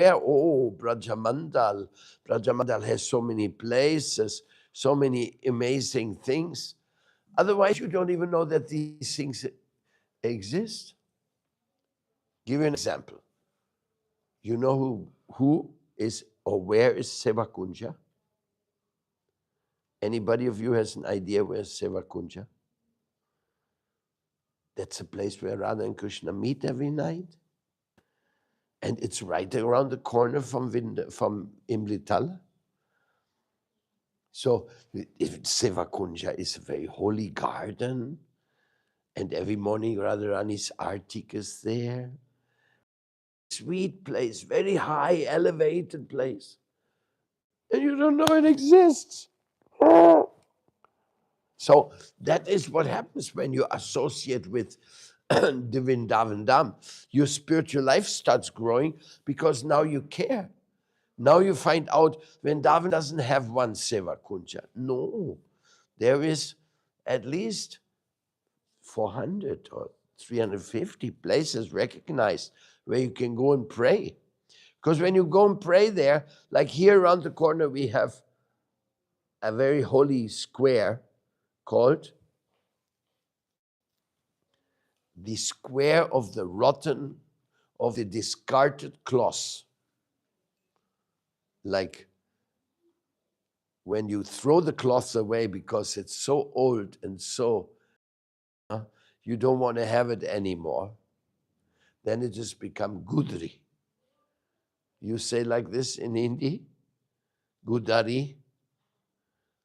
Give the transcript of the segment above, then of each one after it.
Oh, Brajamandal. Brajamandal has so many places, so many amazing things. Otherwise, you don't even know that these things exist. Give you an example. You know who is or where is Sevakunja? Anybody of you has an idea where is Sevakunja? That's a place where Radha and Krishna meet every night. And it's right around the corner from Imlitala. So if Sevakunja is a very holy garden, and every morning Radharani's Artik is there. Sweet place, very high, elevated place. And you don't know it exists. So that is what happens when you associate with the Vrindavan Dham. Your spiritual life starts growing because now you care. Now you find out Vrindavan doesn't have one Seva Kunja. No, there is at least 400 or 350 places recognized where you can go and pray. Because when you go and pray there, like here around the corner, we have a very holy square called the Square of the Rotten, of the Discarded Cloths. Like when you throw the cloths away because it's so old and so, you don't want to have it anymore, then it just becomes Gudri. You say like this in Hindi, Gudari.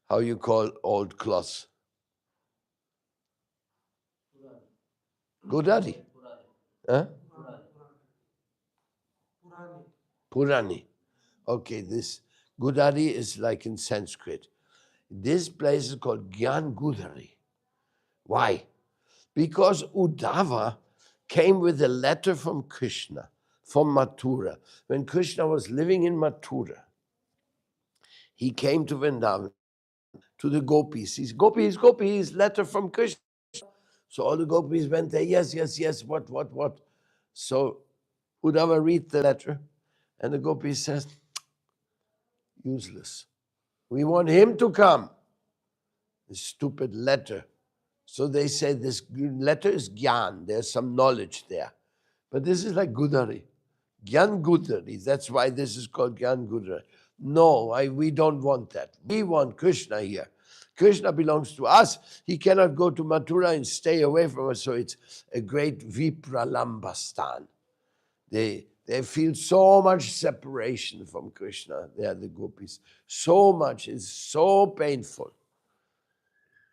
How you call old cloths? Gudari. Huh? Purani. Okay, this Gudari is like in Sanskrit. This place is called Gyan Gudari. Why? Because Uddhava came with a letter from Krishna, from Mathura. When Krishna was living in Mathura, he came to Vrindavan, to the gopis. He's gopis, letter from Krishna. So all the gopis went there, yes, what? So Uddhava read the letter, and the gopis says, useless. We want him to come. This stupid letter. So they say this letter is Gyan. There's some knowledge there. But this is like Gudari. Gyan Gudari. That's why this is called Gyan Gudari. No, we don't want that. We want Krishna here. Krishna belongs to us. He cannot go to Mathura and stay away from us. So it's a great Vipralambastan. They feel so much separation from Krishna. They are the gopis. So much. It's so painful.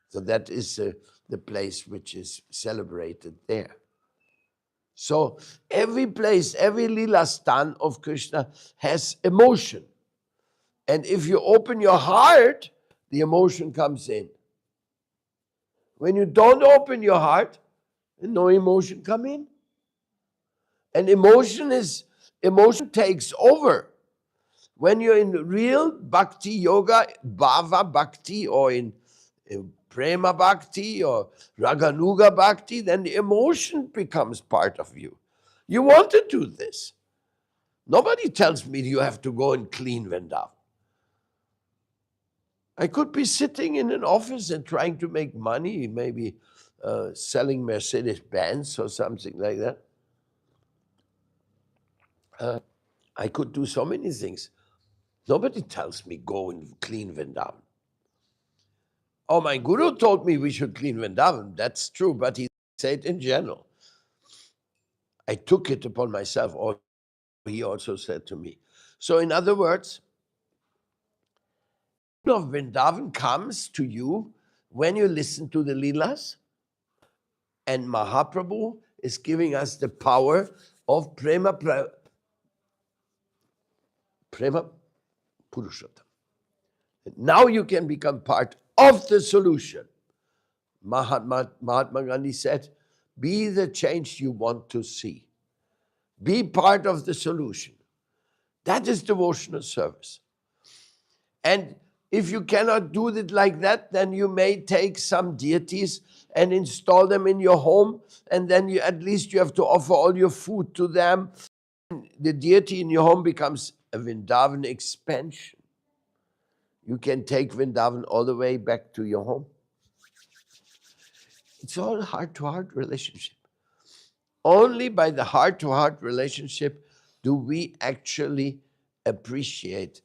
So that is the place which is celebrated there. So every place, every lila stan of Krishna has emotion. And if you open your heart, the emotion comes in. When you don't open your heart, no emotion come in. And emotion takes over. When you're in real bhakti yoga, bhava bhakti, or in prema bhakti or raganuga bhakti, then the emotion becomes part of you. You want to do this. Nobody tells me you have to go and clean Vrindavan. I could be sitting in an office and trying to make money, maybe selling Mercedes-Benz or something like that. I could do so many things. Nobody tells me go and clean Vrindavan. Oh, my guru told me we should clean Vrindavan. That's true, but he said in general. I took it upon myself, or he also said to me. So in other words, of Vrindavan comes to you when you listen to the Leelas, and Mahaprabhu is giving us the power of Prema Purushottam. Now you can become part of the solution. Mahatma Gandhi said, be the change you want to see. Be part of the solution. That is devotional service. And if you cannot do it like that, then you may take some deities and install them in your home, and then at least you have to offer all your food to them. the deity in your home becomes a Vrindavan expansion. You can take Vrindavan all the way back to your home. It's all heart-to-heart relationship. Only by the heart-to-heart relationship do we actually appreciate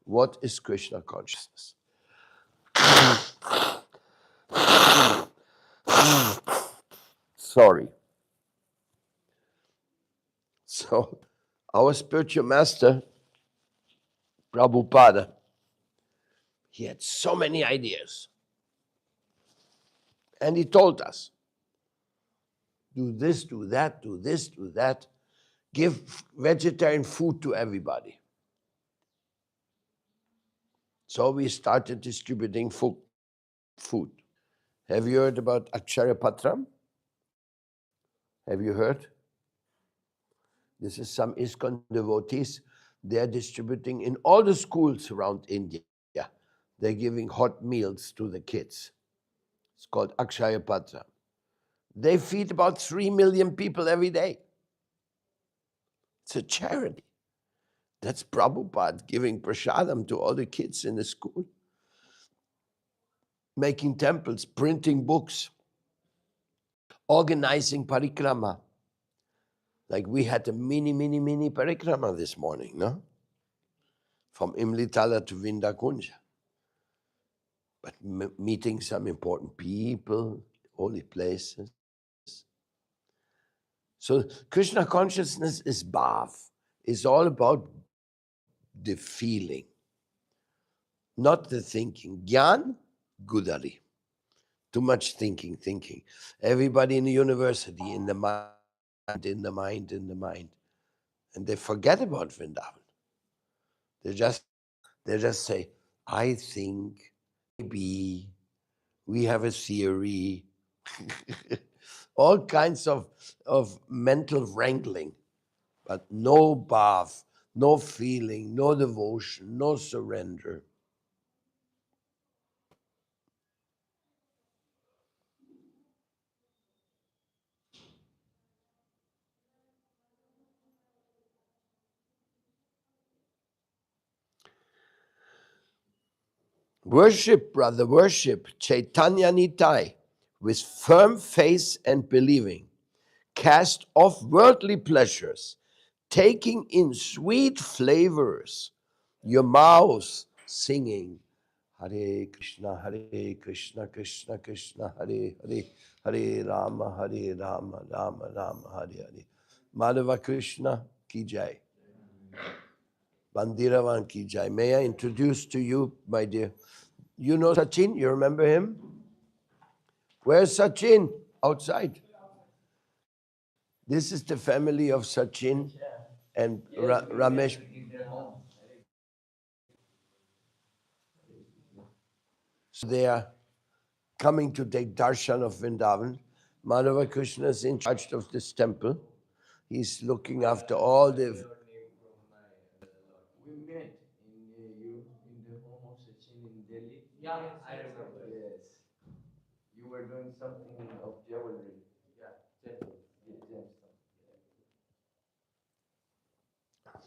what is Krishna consciousness. Sorry. So, our spiritual master, Prabhupada, he had so many ideas. And he told us, do this, do that, do this, do that. Give vegetarian food to everybody. So we started distributing food. Have you heard about Akshara Patram? Have you heard? This is some ISKCON devotees. They're distributing in all the schools around India. They're giving hot meals to the kids. It's called Akshaya Patram. They feed about 3 million people every day. It's a charity. That's Prabhupada giving prasadam to all the kids in the school. Making temples, printing books, organizing parikrama. Like we had a mini parikrama this morning, no? From Imlitala to Vindakunja. But meeting some important people, holy places. So Krishna consciousness is bhav. It's all about the feeling, not the thinking. Gyan, gudari. Too much thinking. Everybody in the university, in the mind. And they forget about Vrindavan. They just say, I think, maybe, we have a theory. All kinds of mental wrangling, but no bhav, no feeling, no devotion, no surrender. Worship, brother, worship Chaitanya Nitai with firm faith and believing. Cast off worldly pleasures, taking in sweet flavors, your mouth singing, Hare Krishna, Krishna Krishna, Hare Hare, Hare Rama, Rama Rama, Hare Hare. Madhava Krishna ki jai. Bandiravan ki jai. May I introduce to you, my dear, you know Sachin? You remember him? Where's Sachin? Outside. This is the family of Sachin and Ramesh. So they are coming to take darshan of Vrindavan. Madhava Krishna is in charge of this temple. He's looking after all the. We met in the home of Sachin in Delhi. Yeah, I remember. Yes. You were doing something of jewelry. Yeah, gemstone.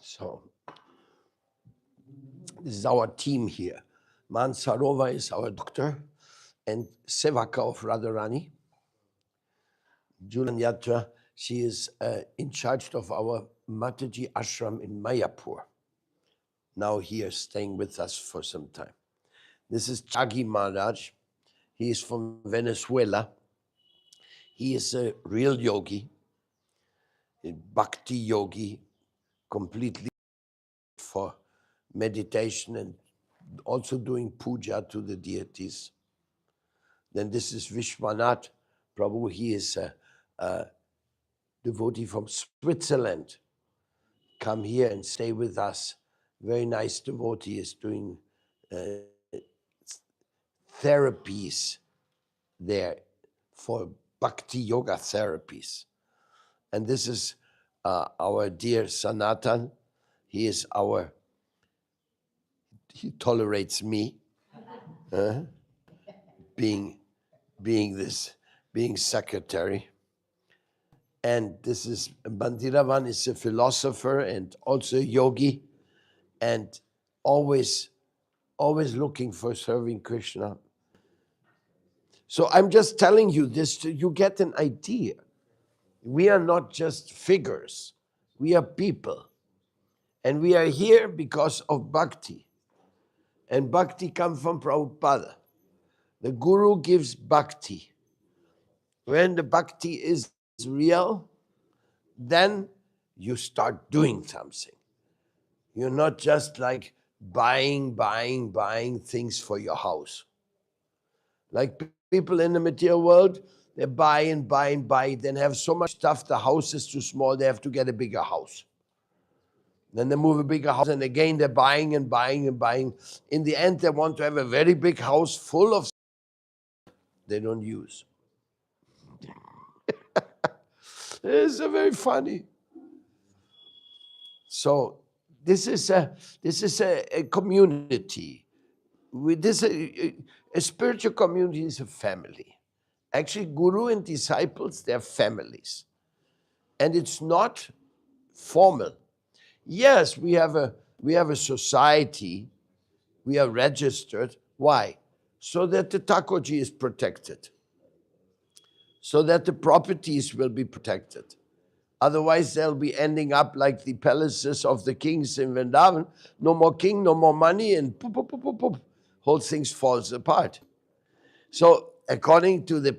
So this is our team here. Mansarova is our doctor and Sevaka of Radharani. Julian Yatra, she is in charge of our Mataji ashram in Mayapur. Now here, staying with us for some time. This is Chagi Maharaj. He is from Venezuela. He is a real yogi, a bhakti yogi, completely for meditation and also doing puja to the deities. Then this is Vishwanath Prabhu. He is a devotee from Switzerland. Come here and stay with us. Very nice devotee, is doing therapies there for bhakti yoga therapies. And this is our dear Sanatan. He tolerates me being secretary. And this is, Bandiravan is a philosopher and also a yogi, and always looking for serving Krishna. So I'm just telling you this, you get an idea. We are not just figures, we are people. And we are here because of bhakti. And bhakti comes from Prabhupada. The Guru gives bhakti. When the bhakti is real, then you start doing something. You're not just like buying things for your house. Like people in the material world, they buy and buy, then have so much stuff, the house is too small, they have to get a bigger house. Then they move a bigger house, and again they're buying and buying. In the end, they want to have a very big house full of they don't use. It's very funny. So this is a community. With this, a spiritual community is a family. Actually, guru and disciples, they're families. And it's not formal. Yes, we have a society, we are registered. Why? So that the Thakurji is protected. So that the properties will be protected. Otherwise, they'll be ending up like the palaces of the kings in Vrindavan. No more king, no more money, and poof, poof, poof, poof, poof. Whole things falls apart. So according to the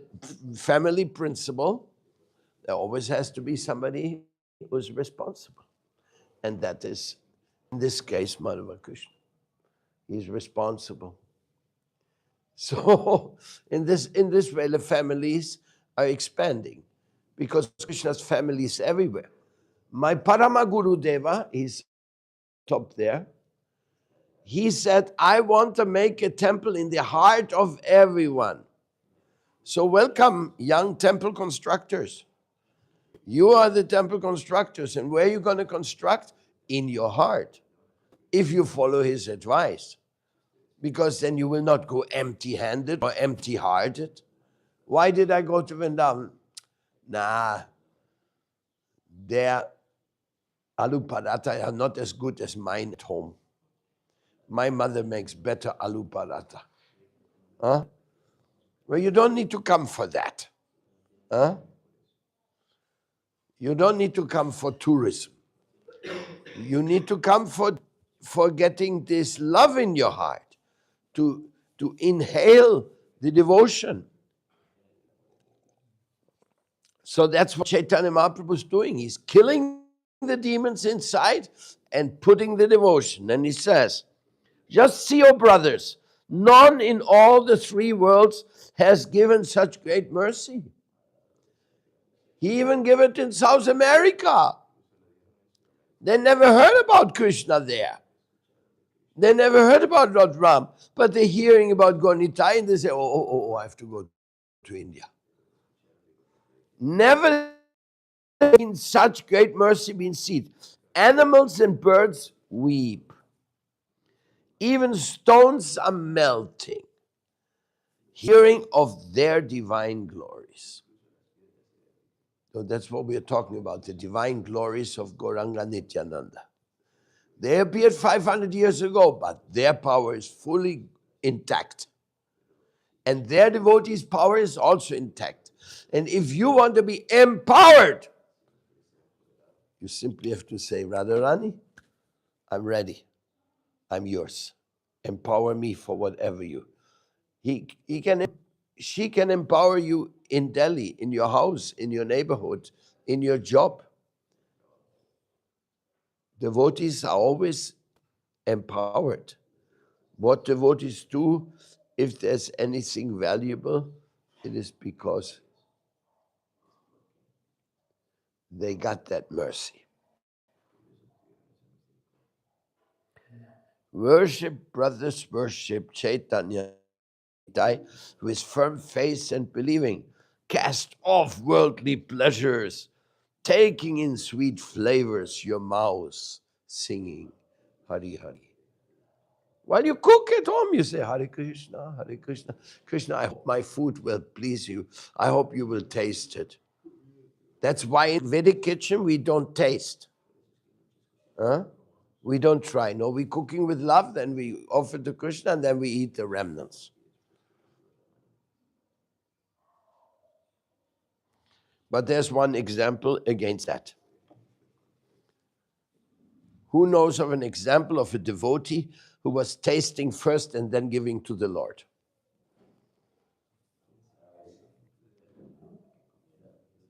family principle, there always has to be somebody who's responsible. And that is, in this case, Madhava Krishna. He's responsible. So in this way, the families are expanding because Krishna's family is everywhere. My Parama Guru Deva, he's top there. He said, I want to make a temple in the heart of everyone. So welcome, young temple constructors. You are the temple constructors. And where are you going to construct? In your heart, if you follow his advice. Because then you will not go empty-handed or empty-hearted. Why did I go to Vrindavan? Nah, their aloo paratha are not as good as mine at home. My mother makes better aloo paratha. Huh? Well, you don't need to come for that. Huh? You don't need to come for tourism. You need to come for getting this love in your heart, to inhale the devotion. So that's what Chaitanya Mahaprabhu is doing. He's killing the demons inside and putting the devotion. And he says, just see, O brothers, none in all the three worlds has given such great mercy. He even gave it in South America. They never heard about Krishna there. They never heard about Lord Ram. But they're hearing about Gaunitai and they say, oh, I have to go to India. Never in such great mercy been seen. Animals and birds weep. Even stones are melting, hearing of their divine glories. So that's what we are talking about, the divine glories of Gauranga Nityananda. They appeared 500 years ago, but their power is fully intact. And their devotees' power is also intact. And if you want to be empowered, you simply have to say, Radharani, I'm ready. I'm yours. Empower me for whatever you. She can empower you in Delhi, in your house, in your neighborhood, in your job. Devotees are always empowered. What devotees do, if there's anything valuable, it is because they got that mercy. Worship, brothers, worship Chaitanya with firm faith and believing. Cast off worldly pleasures, taking in sweet flavors your mouths, singing Hari Hari. While you cook at home, you say Hare Krishna, Hare Krishna. Krishna, I hope my food will please you. I hope you will taste it. That's why in Vedic kitchen we don't taste. Huh? We don't try. No, we're cooking with love, then we offer to Krishna, and then we eat the remnants. But there's one example against that. Who knows of an example of a devotee who was tasting first and then giving to the Lord?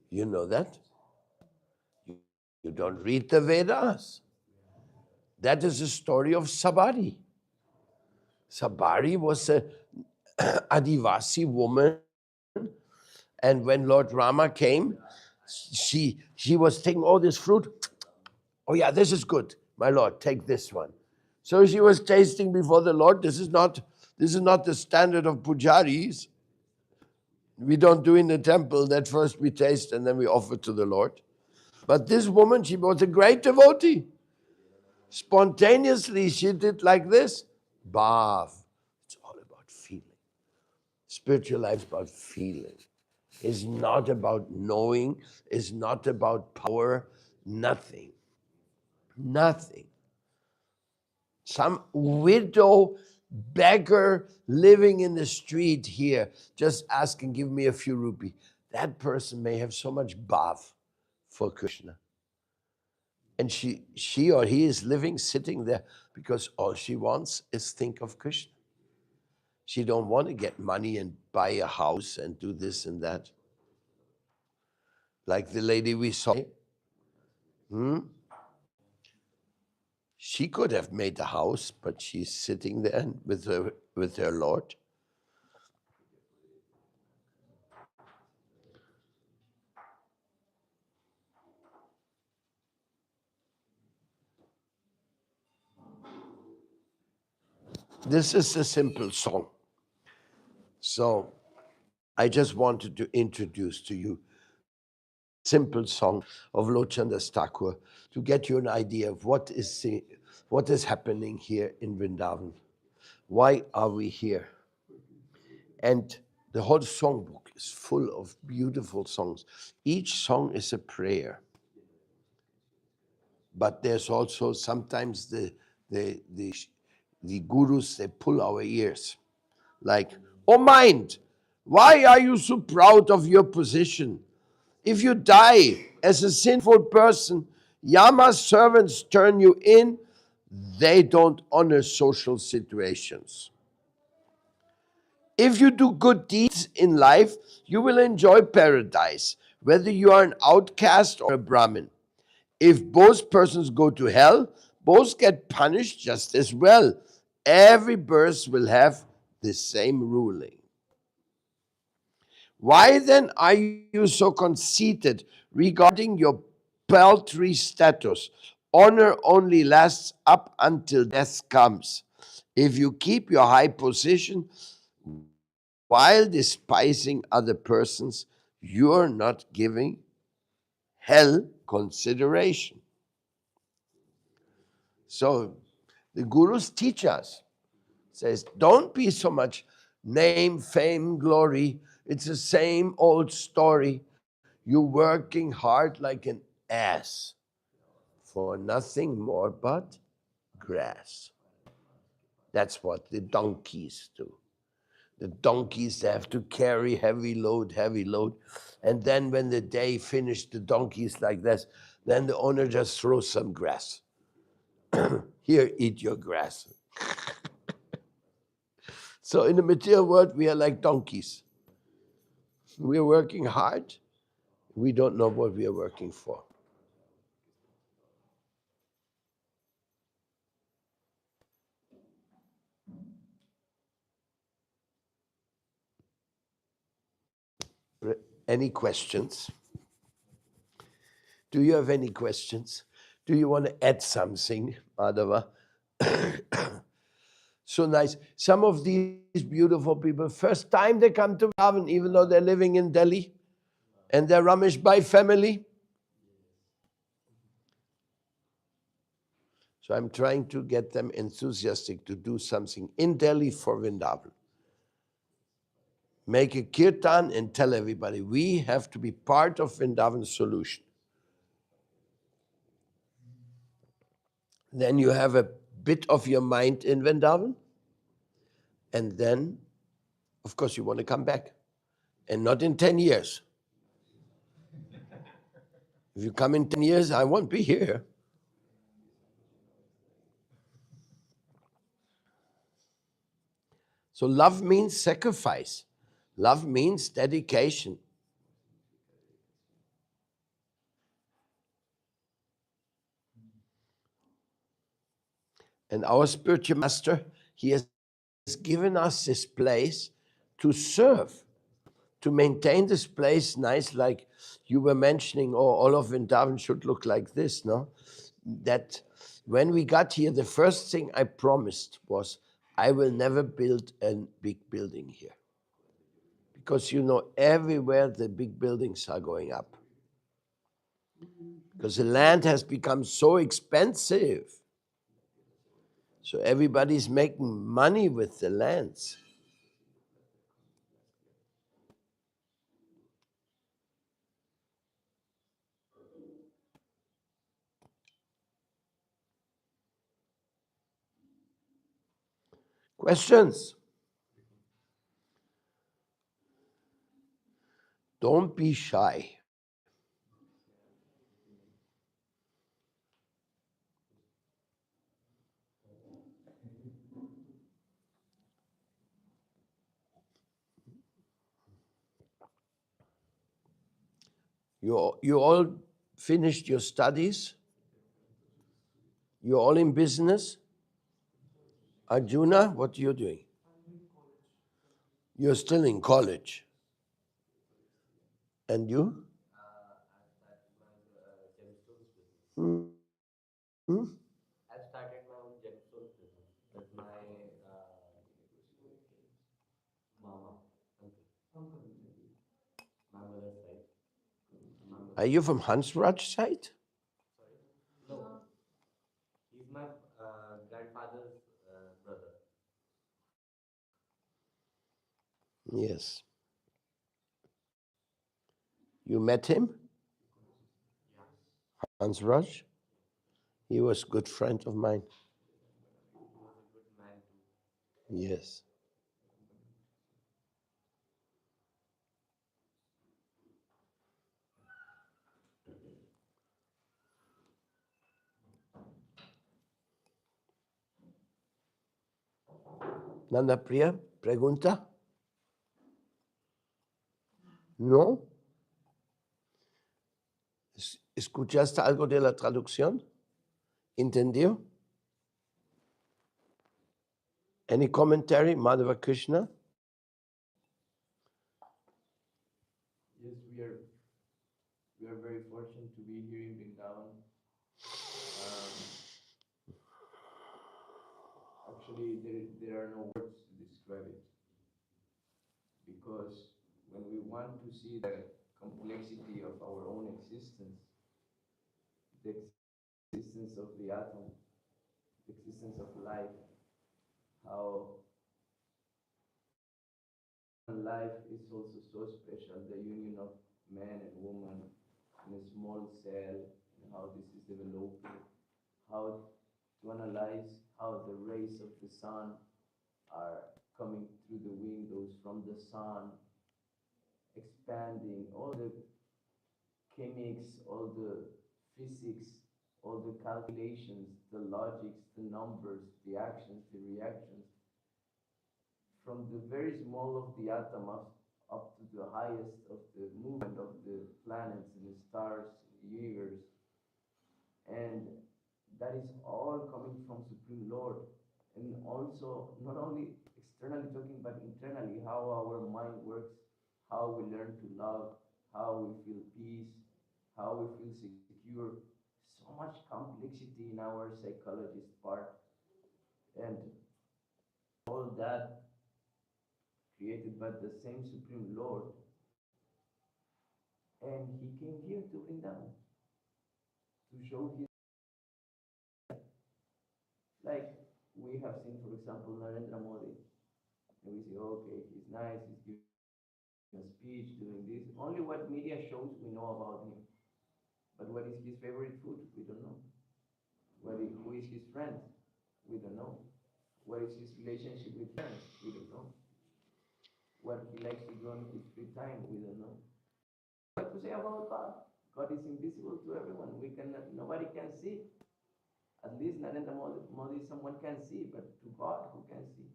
You know that? You don't read the Vedas. That is the story of Sabari. Sabari was a Adivasi woman, and when Lord Rama came, she was taking all this fruit. Oh yeah, this is good, my Lord, take this one. So she was tasting before the Lord. This is not the standard of pujaris. We don't do in the temple that first we taste and then we offer to the Lord. But this woman, she was a great devotee. Spontaneously, she did like this. Bhav. It's all about feeling. Spiritual life is about feeling. It's not about knowing. It's not about power. Nothing. Nothing. Some widow beggar living in the street here just asking, give me a few rupees. That person may have so much bhav for Krishna. And she or he is living, sitting there, because all she wants is think of Krishna. She don't want to get money and buy a house and do this and that. Like the lady we saw. She could have made a house, but she's sitting there with her Lord. This is a simple song. So I just wanted to introduce to you a simple song of Lochandas Thakur to get you an idea of what is happening here in Vrindavan. Why are we here? And the whole songbook is full of beautiful songs. Each song is a prayer. But there's also sometimes the gurus, they pull our ears. Like, oh mind, why are you so proud of your position? If you die as a sinful person, Yama's servants turn you in. They don't honor social situations. If you do good deeds in life, you will enjoy paradise, whether you are an outcast or a Brahmin. If both persons go to hell, both get punished just as well. Every birth will have the same ruling. Why then are you so conceited regarding your paltry status? Honor only lasts up until death comes. If you keep your high position while despising other persons, you are not giving hell consideration. So the gurus teach us, says, don't be so much name, fame, glory. It's the same old story. You're working hard like an ass for nothing more but grass. That's what the donkeys do. The donkeys have to carry heavy load. And then when the day finished, the donkeys like this, then the owner just throws some grass. Here, eat your grass. So in the material world, we are like donkeys. We are working hard. We don't know what we are working for. Any questions? Do you have any questions? Do you want to add something, Madhava? So nice. Some of these beautiful people, first time they come to Vrindavan, even though they're living in Delhi, and they're Ramesh Bhai family. So I'm trying to get them enthusiastic to do something in Delhi for Vrindavan. make a kirtan and tell everybody, we have to be part of Vrindavan's solution. Then you have a bit of your mind in Vrindavan, and then, of course, you want to come back. And not in 10 years. If you come in 10 years, I won't be here. So love means sacrifice. Love means dedication. And our spiritual master, he has given us this place to serve, to maintain this place nice, like you were mentioning, oh, all of Vrindavan should look like this, no? That when we got here, the first thing I promised was, I will never build a big building here. Because you know, everywhere the big buildings are going up. Because the land has become so expensive. So everybody's making money with the lands. Questions? Don't be shy. You all finished your studies? You're all in business? Arjuna, what are you doing? You're still in college. And you? Hmm? I've started my own gemstones business with my mama, uncle, my mother's side. My Are mother. you from Hansraj side? Sorry? No, he's my grandfather's brother. Yes. You met him? Yeah. Hansraj? He was a good friend of mine. He was a good man too. Yes. Nanda Priya, pregunta? ¿No? ¿Escuchaste algo de la traducción? ¿Entendió? Any commentary, Madhava Krishna? Yes, we are very fortunate to be here in Vrindavan. Actually, there are no words to describe it because when we want to see the complexity of our own existence, the existence of the atom, the existence of life, how life is also so special, the union of man and woman in a small cell, and how this is developing, how to analyze how the rays of the sun are coming through the windows from the sun, expanding all the chemics, all the physics, all the calculations, the logics, the numbers, the actions, the reactions, from the very small of the atom up to the highest of the movement of the planets and the stars, the universe. And that is all coming from Supreme Lord. And also, not only externally talking, but internally, how our mind works, how we learn to love, how we feel peace, how we feel secure. So much complexity in our psychologist part. And all that created by the same Supreme Lord. And he came here to Vrindavan to show his, like we have seen, for example, Narendra Modi. And we say, okay, he's nice, he's giving a speech, doing this. Only what media shows we know about him. But what is his favorite food? We don't know. Who is his friend? We don't know. What is his relationship with parents? We don't know. What he likes to do in his free time? We don't know. What to say about God? God is invisible to everyone. Nobody can see. At least Narendra Modi, someone can see, but to God, who can see?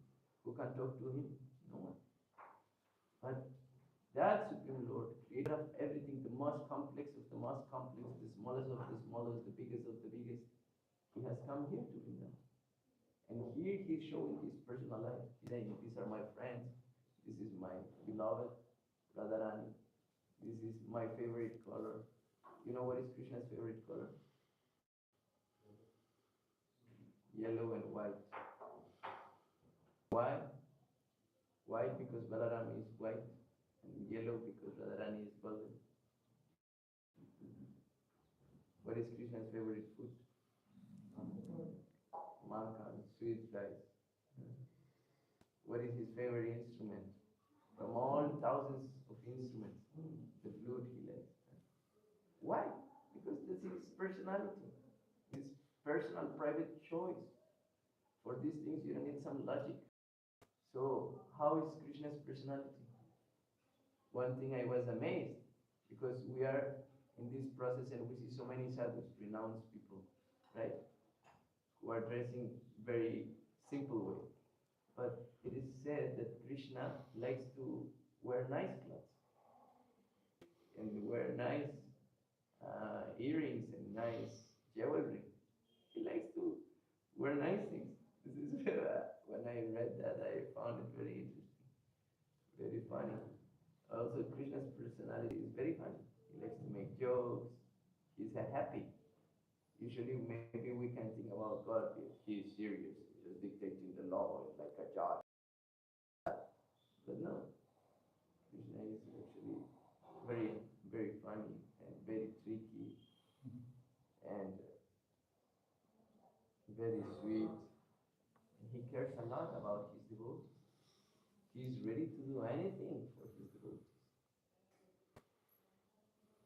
Who can talk to him? No one. But that Supreme Lord, creator of everything, the most complex of the most complex, the smallest of the smallest, the biggest of the biggest, he has come here to be done. And here he's showing his personal life. He's saying, these are my friends. This is my beloved Radharani. This is my favorite color. You know what is Krishna's favorite color? Yellow and white. Why? White because Balarami is white, and yellow because Radharani is golden. What is Krishna's favorite food? Makhan, sweet rice. What is his favorite instrument? From all thousands of instruments, the flute he likes. Why? Because this is his personality, his personal private choice. For these things, you don't need some logic. So, how is Krishna's personality? One thing I was amazed, because we are in this process and we see so many sadhus, renounced people, right? Who are dressing very simple way. But it is said that Krishna likes to wear nice clothes and wear nice earrings and nice jewelry. He likes to wear nice things. This is when I read that, I found it very interesting, very funny. Also, Krishna's personality is very funny. He likes to make jokes. He's happy. Usually, maybe we can think about God if he is serious, just dictating the law like a judge. But no, Krishna is actually very, very funny and very tricky and very sweet. He cares a lot about his devotees. He is ready to do anything for his devotees.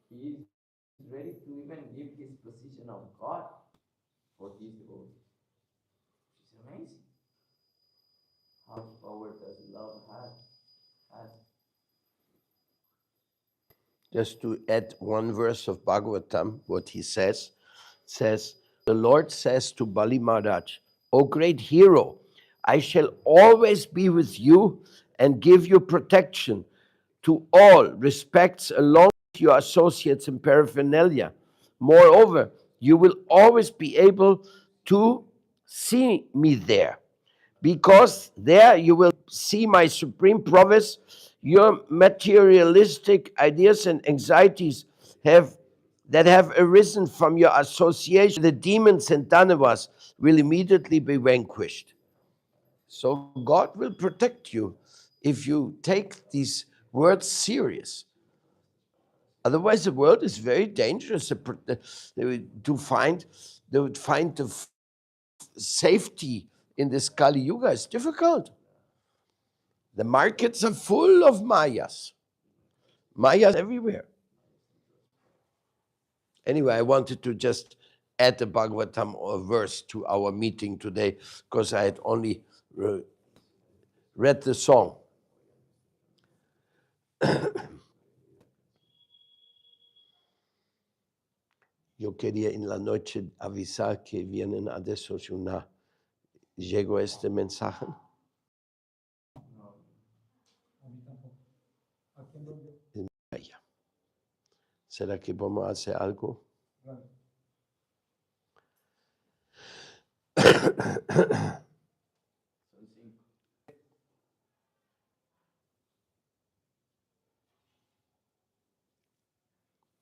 He is ready to even give his position of God for his devotees. Which is amazing. How much power does love have? Has. Just to add one verse of Bhagavatam, what he says, the Lord says to Bali Maharaj, O great hero, I shall always be with you and give you protection to all respects along with your associates and paraphernalia. Moreover, you will always be able to see me there, because there you will see my supreme prowess. Your materialistic ideas and anxieties that have arisen from your association with the demons and danavas will immediately be vanquished. So God will protect you if you take these words serious. Otherwise, the world is very dangerous to find. They would find the safety in this Kali Yuga is difficult. The markets are full of Mayas. Mayas everywhere. Anyway, I wanted to just add the Bhagavatam verse to our meeting today because I had only read the song. Yo quería en la noche avisar que vienen a desayunar. ¿Llegó este mensaje? ¿Será que vamos a hacer algo?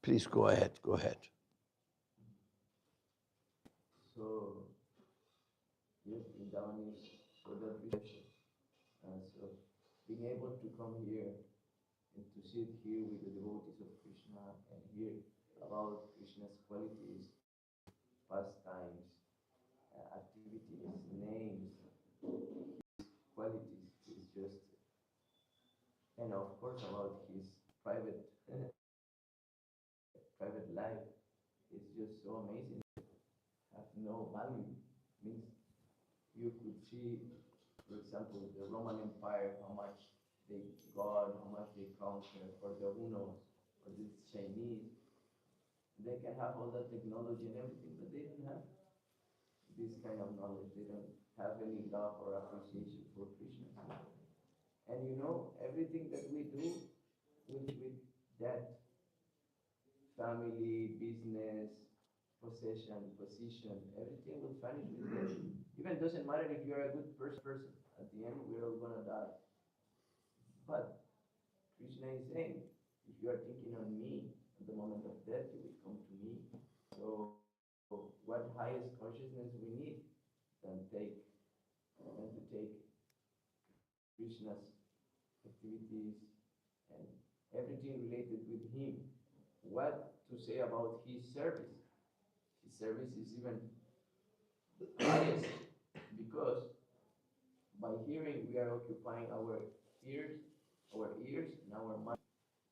Please go ahead. So, yes, Vrindavan is for that reception. So, being able to come here and to sit here with the devotees of Krishna and hear about Krishna's qualities, pastimes, activities, names, qualities is just, and of course about his see, for example, the Roman Empire, how much they got, how much they conquered, or the Hunos, or the Chinese. They can have all that technology and everything, but they don't have this kind of knowledge. They don't have any love or appreciation for Krishna. And you know, everything that we do with that family, business, possession, position, everything will vanish with death. Even doesn't matter if you're a good person. At the end, we're all gonna die. But Krishna is saying, if you are thinking on me, at the moment of death, you will come to me. So, what highest consciousness we need than to take Krishna's activities and everything related with him. What to say about his service? His service is even highest because by hearing we are occupying our ears and our mind.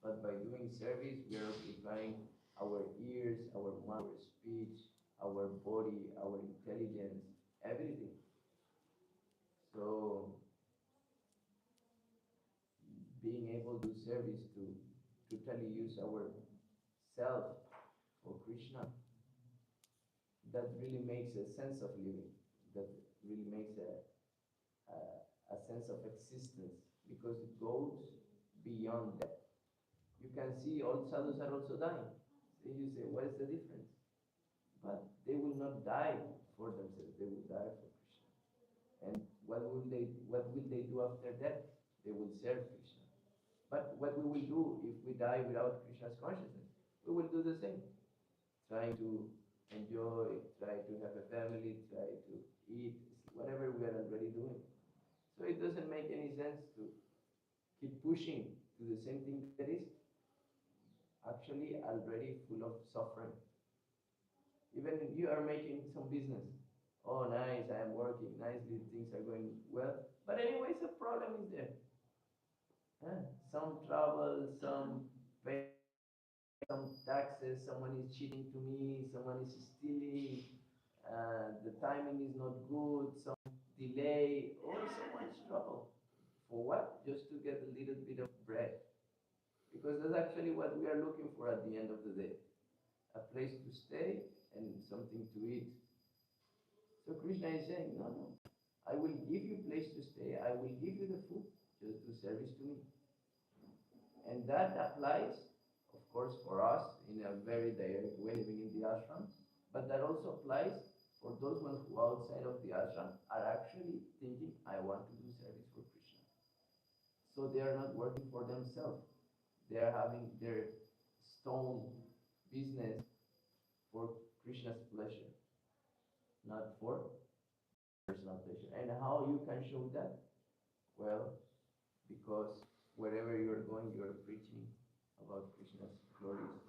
But by doing service we are occupying our ears, our mind, our speech, our body, our intelligence, everything. So being able to service to totally use our self for Krishna, that really makes a sense of living, that really makes a sense of existence, because it goes beyond that. You can see all sadhus are also dying. So you say, what is the difference? But they will not die for themselves, they will die for Krishna. And what will they do after death? They will serve Krishna. But what we will do if we die without Krishna's consciousness? We will do the same. Trying to enjoy, try to have a family, try to eat, whatever we are already doing. So it doesn't make any sense to keep pushing to the same thing that is actually already full of suffering. Even if you are making some business, oh nice, I am working, nicely, things are going well, but anyways, a problem is there. Some trouble, some pain, some taxes, someone is cheating to me, someone is stealing, the timing is not good, some delay, oh, so much trouble. For what? Just to get a little bit of bread. Because that's actually what we are looking for at the end of the day. A place to stay and something to eat. So Krishna is saying, no, no, I will give you place to stay, I will give you the food, just do service to me. And that applies, of course, for us in a very direct way living in the ashram, but that also applies for those ones who outside of the ashram are actually thinking, I want to do service for Krishna. So they are not working for themselves. They are having their stone business for Krishna's pleasure, not for personal pleasure. And how you can show that? Well, because wherever you're going, you're preaching about Krishna's glories.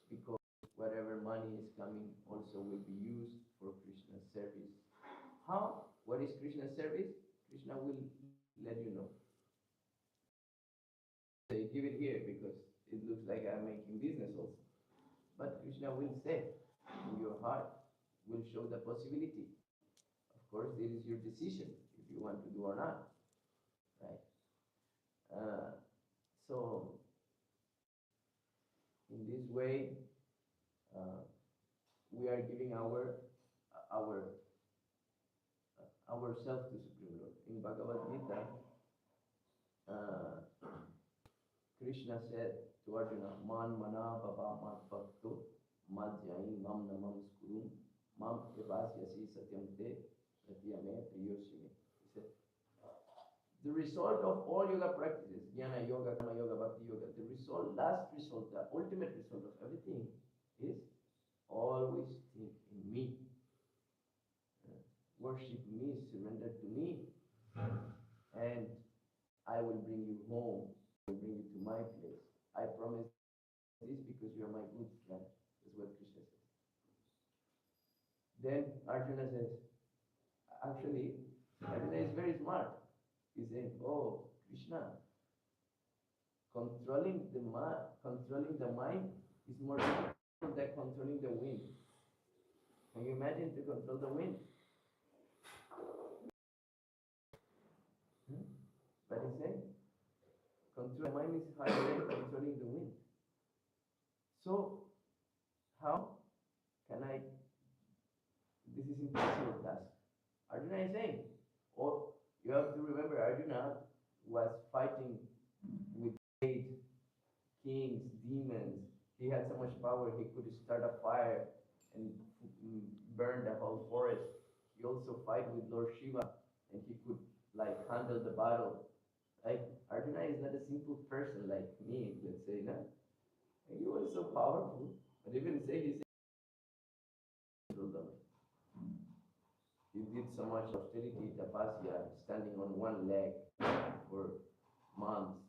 Because whatever money is coming also will be used for Krishna's service. How? What is Krishna's service? Krishna will let you know. Say, give it here because it looks like I'm making business also. But Krishna will say in your heart, will show the possibility. Of course, this is your decision if you want to do or not. Right? So, in this way, we are giving ourselves to Supreme Lord. In Bhagavad Gita, Krishna said to Arjuna, Man mana baba mat bhakto mad jain mam namam skurum mam evasyasi satyam te pratyame priyoshime. He said, the result of all yoga practices, jnana yoga, karma yoga, bhakti yoga, the result, last result, the ultimate result of everything is always think in me. Worship me, surrender to me, and I will bring you home. I will bring you to my place. I promise this because you are my good friend. That's what Krishna says. Then Arjuna says, actually, Arjuna is very smart. He's saying, oh, Krishna, controlling the mind is more difficult than controlling the wind. Can you imagine to control the wind? saying? Control my mind is higher than controlling the wind. So, how can I? This is impossible task. Arjuna is saying, oh, you have to remember Arjuna was fighting with eight kings, demons. He had so much power he could start a fire and burn the whole forest. He also fight with Lord Shiva and he could like handle the battle. Like Arjuna is not a simple person like me, let's say, no? And he was so powerful. But even say he did so much austerity, tapasya, standing on one leg for months,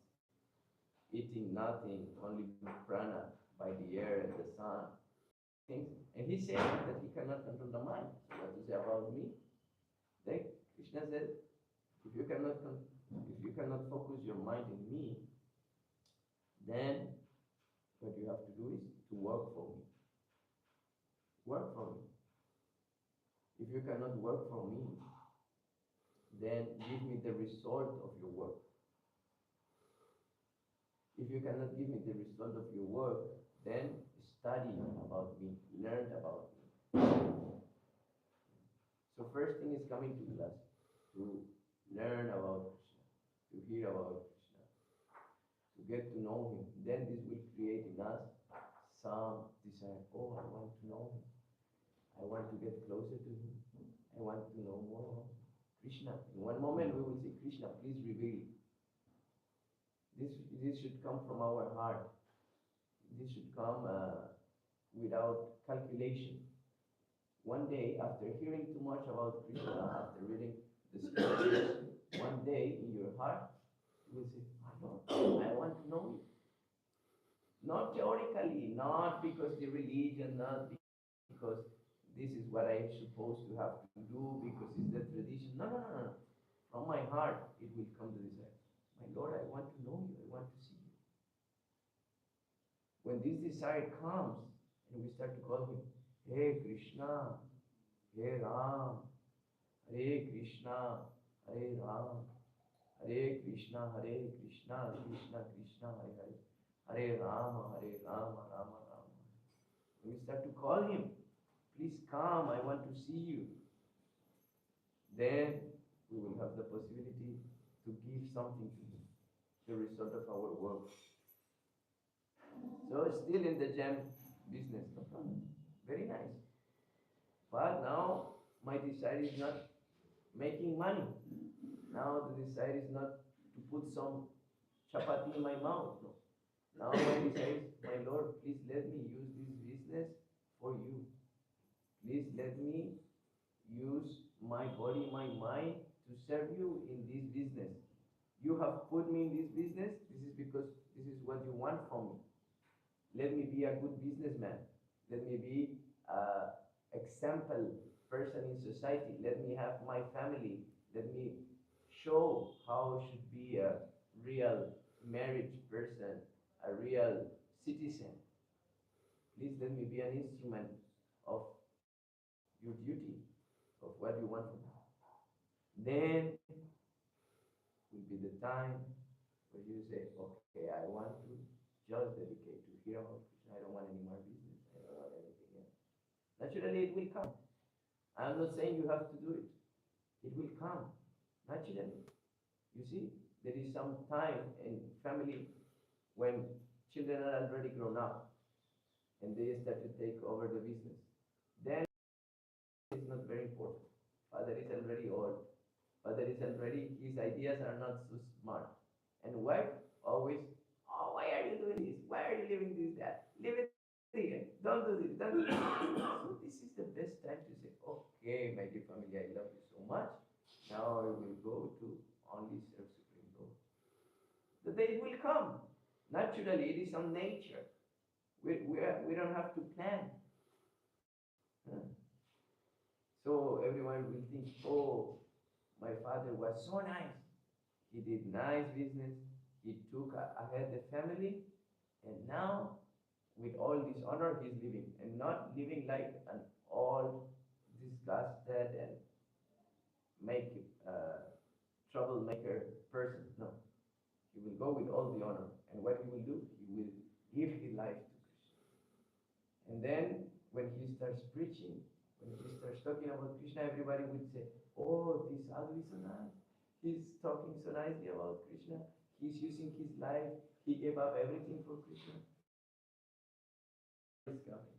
eating nothing, only prana by the air and the sun. And he said that he cannot control the mind. So what to say about me? Then Krishna said, if you cannot focus your mind in me, then what you have to do is to work for me. Work for me. If you cannot work for me, then give me the result of your work. If you cannot give me the result of your work, then study about me, learn about me. So first thing is coming to class, to learn about Krishna, to hear about Krishna, to get to know him. Then this will create in us some desire. Oh, I want to know him. I want to get closer to him. I want to know more of Krishna. In one moment we will say, Krishna, please reveal. This should come from our heart. This should come without calculation. One day, after hearing too much about Krishna, after reading the scriptures, one day in your heart, you will say, my Lord, I want to know you. Not theoretically, not because the religion, not because this is what I'm supposed to have to do, because it's the tradition. No. From my heart, it will come to this. My Lord, I want to know you. I want to see you. When this desire comes, and we start to call him, Hey Krishna, Hey Ram, Hare Krishna, Hare Ram, Hare Krishna, Krishna Krishna, Hare Hare, Hare Rama, Rama Rama. When we start to call him, please come, I want to see you. Then we will have the possibility to give something to him, the result of our work. So still in the gem business, no problem. Very nice. But now my desire is not making money. Now the desire is not to put some chapati in my mouth. No. Now my desire is, my Lord, please let me use this business for you. Please let me use my body, my mind to serve you in this business. You have put me in this business. This is because this is what you want from me. Let me be a good businessman. Let me be an example person in society. Let me have my family. Let me show how should be a real marriage person, a real citizen. Please let me be an instrument of your duty, of what you want from me. Then will be the time where you say, okay, I want to just dedicate to hear about Krishna. I don't want any more business. I don't want anything else. Naturally, it will come. I'm not saying you have to do it. It will come naturally. You see, there is some time in family when children are already grown up and they start to take over the business. Then it's not very important. Father is already old. Father is already, his ideas are not so smart. And wife always, oh, why are you doing this? Why are you leaving this, that? Leave it here. Don't do this. Don't do this. So this is the best time to say, okay, my dear family, I love you so much. Now I will go to only serve Supreme Lord. The day will come. Naturally, it is on nature. We don't have to plan. So everyone will think, oh, my father was so nice. He did nice business. He took ahead the family. And now, with all this honor, he's living. And not living like an old, disgusted, and troublemaker person. No. He will go with all the honor. And what he will do? He will give his life to Krishna. And then when he starts preaching, when he starts talking about Krishna, everybody would say, oh, this Sadhu is so nice. He's talking so nicely about Krishna. He's using his life. He gave up everything for Krishna. It's coming.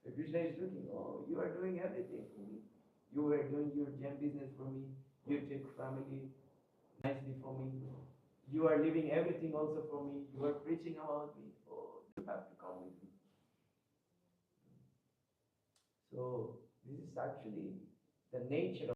So Krishna is looking, oh, you are doing everything for me. You were doing your gem business for me. You take family nicely for me. You are leaving everything also for me. You are preaching about me. Oh, you have to come with me. So this is actually the nature of